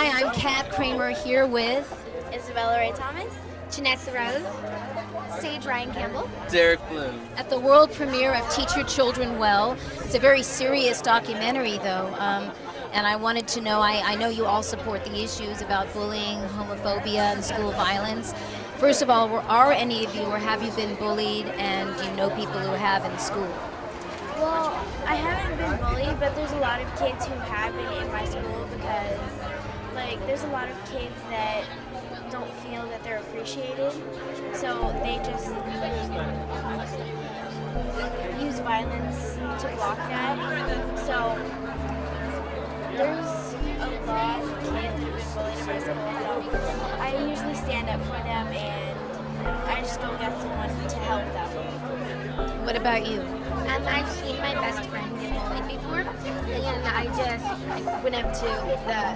Hi, I'm Kat Kramer here with Isabella Ray Thomas. Jeanette Rose. Sage Ryan Campbell. Derek Bloom. at the world premiere of Teach Your Children Well. It's a very serious documentary, though, and I wanted to know, I know you all support the issues about bullying, homophobia, and school violence. First of all, are any of you, or have you been bullied, and do you know people who have in school? Well, I haven't been bullied, but there's a lot of kids who have been in my school because, there's a lot of kids that don't feel that they're appreciated, so they just use violence to block that. So there's a lot of kids that have been bullied in my school, so I usually stand up for them and I just go get someone to help them. What about you? I've seen my best friend get bullied before, and I went up to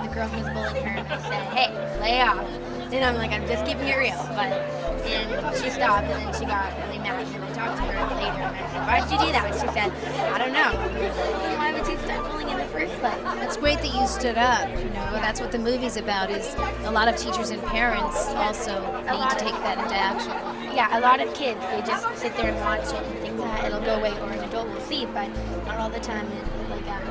the girl who was bullying her and I said, "Hey, lay off." And I'm just keeping it real. And she stopped, and then she got really mad. And I talked to her later, and I said, "Why did you do that?" And she said, "I don't know. Why would you start bullying in the first place?" It's great that you stood up. That's what the movie's about. Is a lot of teachers and parents also need to take that into action. Yeah, a lot of kids, they just sit there and watch it and think that it'll go away or an adult will see, but not all the time.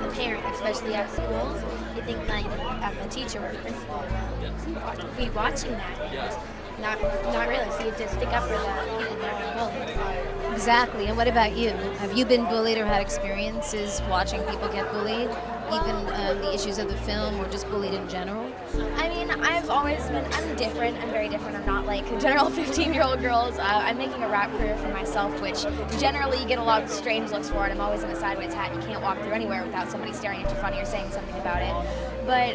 The parent, especially at schools, you think a teacher or a principal will be watching that and not really. So you just stick up for the people that are bullied. Exactly. And what about you? Have you been bullied or had experiences watching people get bullied? Even the issues of the film, or just bullied in general? I mean, I'm different. I'm very different. I'm not like general 15-year-old girls. I'm making a rap career for myself, which generally you get a lot of strange looks for, and I'm always in a sideways hat. You can't walk through anywhere without somebody staring at you funny or saying something about it. But,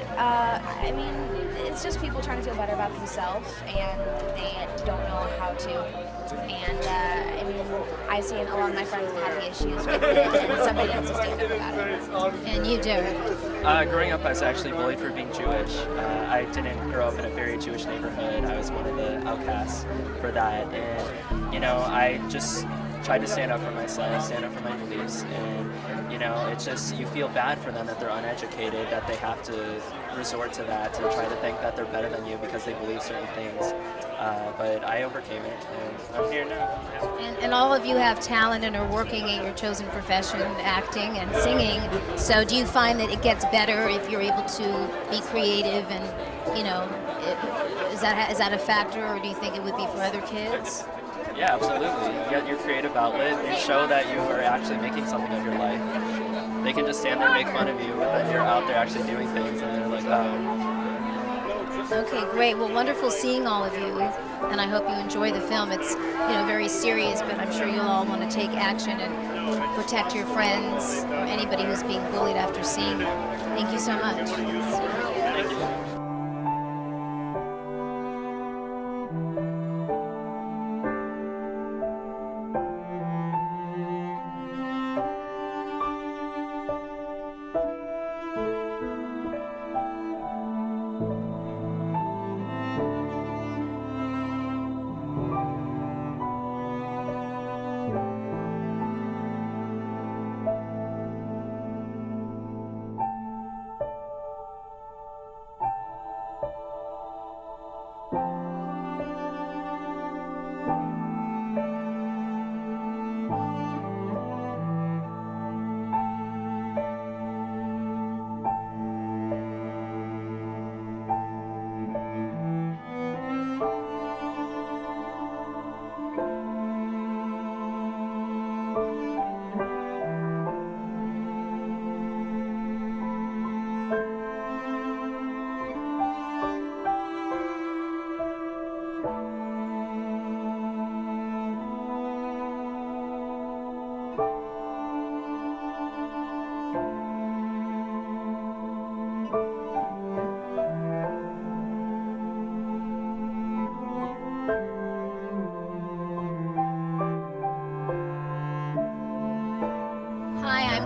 it's just people trying to feel better about themselves, and they don't know how to. And, I've seen a lot of my friends have had issues with it, and somebody has to stand up about it. And you, Derek? Growing up, I was actually bullied for being Jewish. I didn't grow up in a very Jewish neighborhood. I was one of the outcasts for that. And, I just tried to stand up for myself, stand up for my beliefs. And, it's just, you feel bad for them that they're uneducated, that they have to resort to that, to try to think that they're better than you because they believe certain things. But I overcame it, and I'm here now. And all of you have talent and are working at your chosen profession, acting and singing. So do you find that it gets better if you're able to be creative and, is that a factor, or do you think it would be for other kids? Yeah, absolutely. You get your creative outlet, you show that you are actually making something of your life. They can just stand there and make fun of you, but then you're out there actually doing things, and they're like, oh. Okay, great. Well, wonderful seeing all of you, and I hope you enjoy the film. It's, very serious, but I'm sure you'll all want to take action and protect your friends or anybody who's being bullied after seeing it. Thank you so much. Thank you.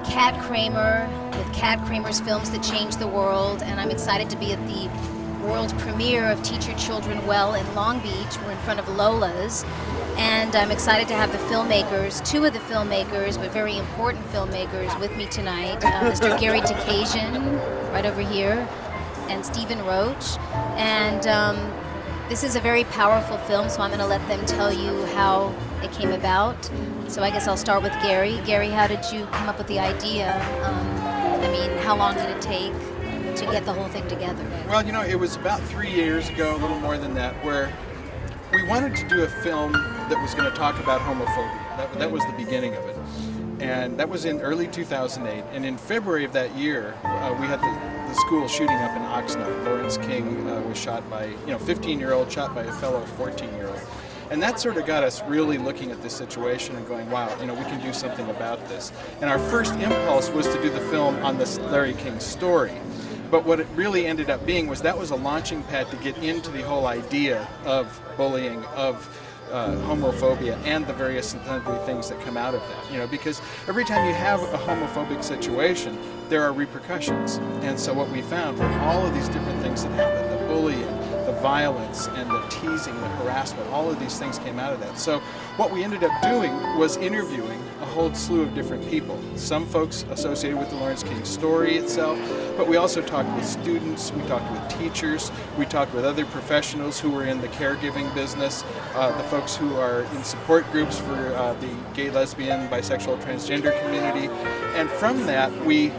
Kat Kramer with Kat Kramer's Films That Change the World, and I'm excited to be at the world premiere of Teach Your Children Well in Long Beach. We're in front of Lola's, and I'm excited to have the filmmakers, two of the filmmakers, but very important filmmakers with me tonight. Mr. Gary Takasian, right over here, and Stephen Roach. And this is a very powerful film, so I'm going to let them tell you how it came about. So I guess I'll start with Gary. Gary, how did you come up with the idea? I mean, how long did it take to get the whole thing together? Well, it was about 3 years ago, a little more than that, where we wanted to do a film that was going to talk about homophobia. That was the beginning of it. And that was in early 2008. And in February of that year, we had the school shooting up in Oxnard. Lawrence King was shot by, 15-year-old shot by a fellow 14-year-old. And that sort of got us really looking at this situation and going, wow, we can do something about this. And our first impulse was to do the film on this Larry King story. But what it really ended up being was that was a launching pad to get into the whole idea of bullying, of homophobia, and the various sundry things that come out of that. Because every time you have a homophobic situation, there are repercussions. And so what we found were all of these different things that happened, the bullying, the violence, and the teasing, the harassment, all of these things came out of that. So what we ended up doing was interviewing a whole slew of different people. Some folks associated with the Lawrence King story itself, but we also talked with students, we talked with teachers, we talked with other professionals who were in the caregiving business, the folks who are in support groups for the gay, lesbian, bisexual, transgender community. And from that, we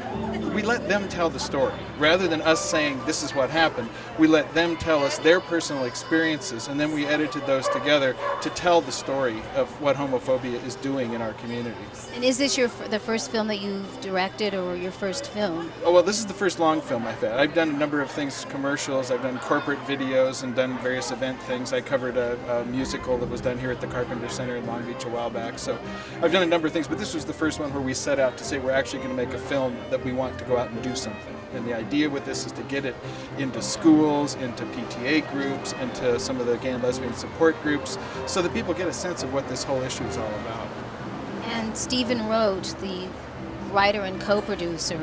let them tell the story. Rather than us saying this is what happened, we let them tell us their personal experiences, and then we edited those together to tell the story of what homophobia is doing in our community. And is this the first film that you've directed, or your first film? Oh, well, this is the first long film I've had. I've done a number of things, commercials, I've done corporate videos and done various event things. I covered a musical that was done here at the Carpenter Center in Long Beach a while back. So I've done a number of things, but this was the first one where we set out to say we're actually going to make a film that we want to go out and do something. And the idea with this is to get it into schools, into PTA groups, into some of the gay and lesbian support groups, so that people get a sense of what this whole issue is all about. And Stephen Roach, the writer and co-producer,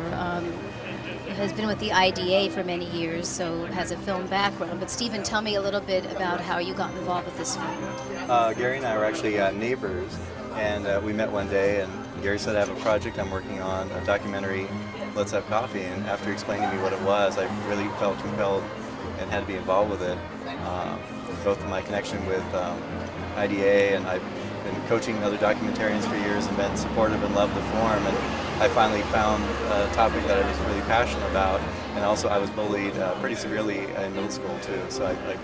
has been with the IDA for many years, so has a film background. But Stephen, tell me a little bit about how you got involved with this film. Gary and I were actually neighbors, and we met one day, and Gary said, I have a project I'm working on, a documentary, Let's Have Coffee. And after explaining to me what it was, I really felt compelled and had to be involved with it. Both of my connection with IDA, and I've been coaching other documentarians for years and been supportive and loved the form. And I finally found a topic that I was really passionate about. And also I was bullied pretty severely in middle school too. So I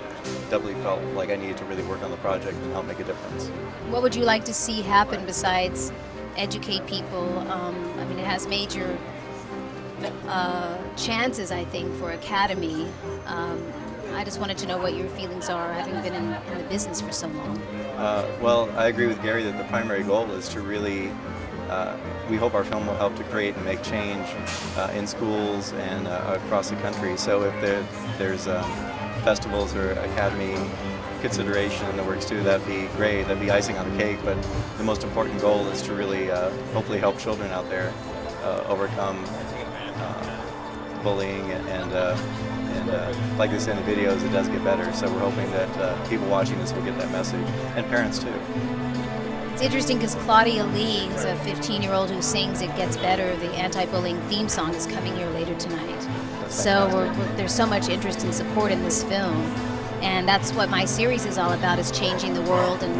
doubly felt like I needed to really work on the project and help make a difference. What would you like to see happen besides educate people? I mean, it has major chances, I think, for Academy. I just wanted to know what your feelings are, having been in the business for so long. Well, I agree with Gary that the primary goal is to really, we hope our film will help to create and make change in schools and across the country. So if there's festivals or Academy consideration in the works too, that'd be great. That'd be icing on the cake. But the most important goal is to really hopefully help children out there overcome bullying and like they say in the videos, it does get better. So we're hoping that people watching this will get that message, and parents too. It's interesting because Claudia Lee, who's a 15-year-old who sings It Gets Better, the anti-bullying theme song, is coming here later tonight. So there's so much interest and support in this film. And that's what my series is all about, is changing the world and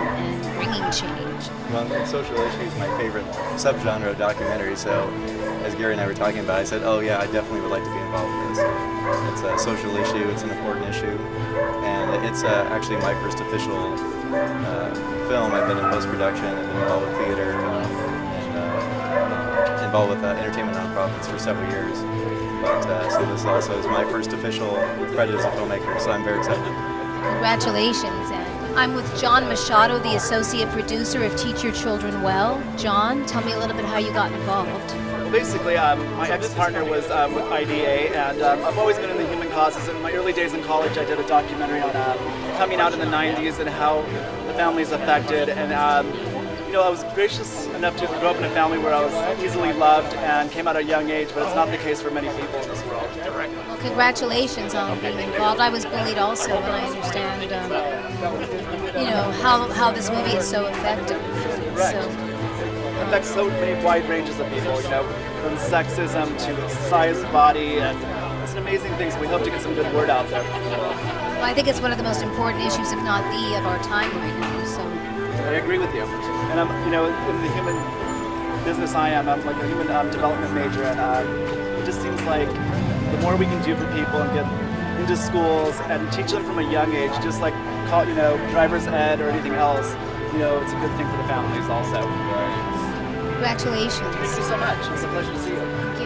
bringing change. Well, social issue is my favorite subgenre of documentary, so as Gary and I were talking about, I said, oh yeah, I definitely would like to be involved with this. It's a social issue, it's an important issue, and it's actually my first official film. I've been in post-production, I've been involved with theater, and involved with entertainment nonprofits for several years. But so this also is my first official credit as a filmmaker, so I'm very excited. Congratulations. And I'm with John Machado, the associate producer of Teach Your Children Well. John, tell me a little bit how you got involved. Well, basically, my ex-partner was with IDA, and I've always been in the human causes. In my early days in college, I did a documentary on coming out in the 90s and how the family's affected. And I was gracious enough to grow up in a family where I was easily loved and came out at a young age, but it's not the case for many people in this world. Well, congratulations on being involved. I was bullied also, and I understand, how this movie is so effective. Right. So, It affects so many wide ranges of people, from sexism to size, body, and it's an amazing thing. So we hope to get some good word out there. Well, I think it's one of the most important issues, if not the, of our time right now. So I agree with you. And I'm, in the human business I'm like a human development major, and it just seems like the more we can do for people and get into schools and teach them from a young age, just like call, driver's ed or anything else, it's a good thing for the families also. congratulations. Thank you so much. It's a pleasure to see you.